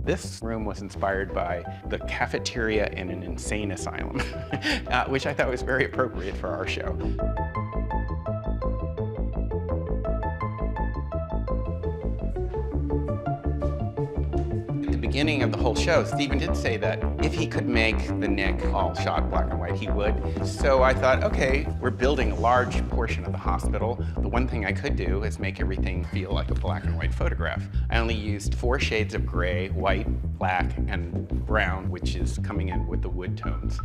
This room was inspired by the cafeteria in an insane asylum, which I thought was very appropriate for our show. At the beginning of the whole show, Stephen did say that if he could make the Knick all shot black and white, he would. So I thought, okay, we're building a large portion of the hospital. The one thing I could do is make everything feel like a black and white photograph. I only used 4 shades of gray, white, black, and brown, which is coming in with the wood tones.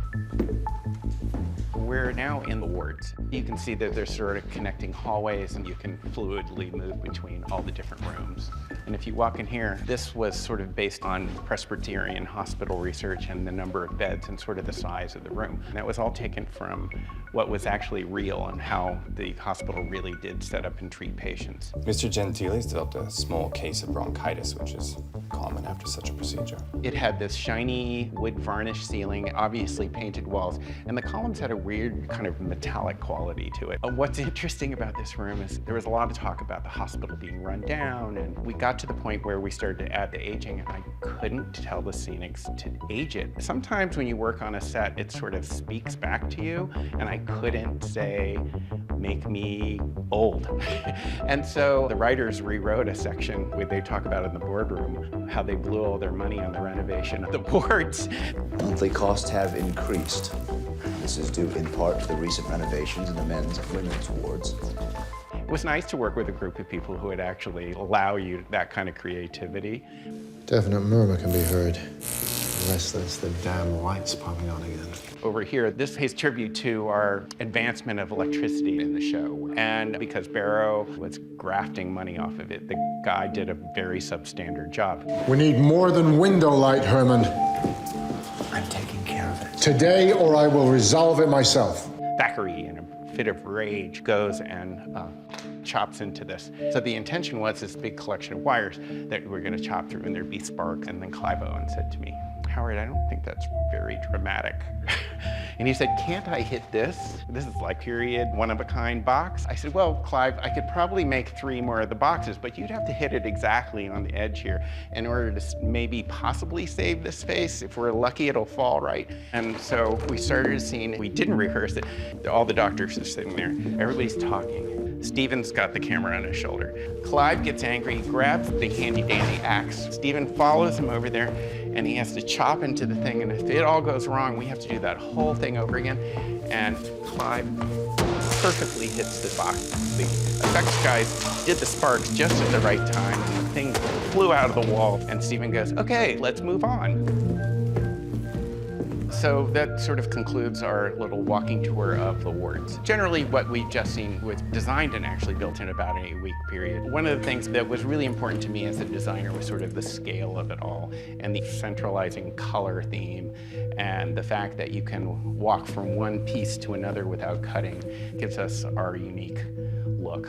We're now in the wards. You can see that there's sort of connecting hallways, and you can fluidly move between all the different rooms. And if you walk in here, this was sort of based on Presbyterian hospital research and the number of beds and sort of the size of the room. And that was all taken from what was actually real and how the hospital really did set up and treat patients. Mr. Gentile's developed a small case of bronchitis, which is common after such a procedure. It had this shiny wood varnish ceiling, obviously painted walls, and the columns had a weird kind of metallic quality to it. What's interesting about this room is there was a lot of talk about the hospital being run down, and we got to the point where we started to add the aging, and I couldn't tell the scenics to age it. Sometimes when you work on a set, it sort of speaks back to you, and I couldn't say, make me old. And so the writers rewrote a section where they talk about in the boardroom how they blew all their money on the renovation of the boards. Monthly costs have increased. This is due in part to the recent renovations in the men's and women's wards. It was nice to work with a group of people who would actually allow you that kind of creativity. Definite murmur can be heard, unless that's the damn lights popping on again. Over here, this pays tribute to our advancement of electricity in the show. And because Barrow was grafting money off of it, the guy did a very substandard job. We need more than window light, Herman. I'm taking care of it. Today, or I will resolve it myself. Thackeray, in a fit of rage, goes and chops into this. So the intention was this big collection of wires that we're going to chop through and there'd be sparks. And then Clive Owen said to me, Howard, I don't think that's very dramatic. And he said, can't I hit this? This is like period, one-of-a-kind box. I said, well, Clive, I could probably make 3 more of the boxes, but you'd have to hit it exactly on the edge here in order to maybe possibly save this space. If we're lucky, it'll fall right. And so we started a scene. We didn't rehearse it. All the doctors are sitting there. Everybody's talking. Stephen's got the camera on his shoulder. Clive gets angry, grabs the handy-dandy axe. Stephen follows him over there, and he has to chop into the thing, and if it all goes wrong, we have to do that whole thing over again. And Clive perfectly hits the box. The effects guys did the sparks just at the right time, and the thing flew out of the wall, and Stephen goes, okay, let's move on. So that sort of concludes our little walking tour of the wards. Generally, what we've just seen was designed and actually built in about an 8-week period. One of the things that was really important to me as a designer was sort of the scale of it all and the centralizing color theme and the fact that you can walk from one piece to another without cutting gives us our unique look.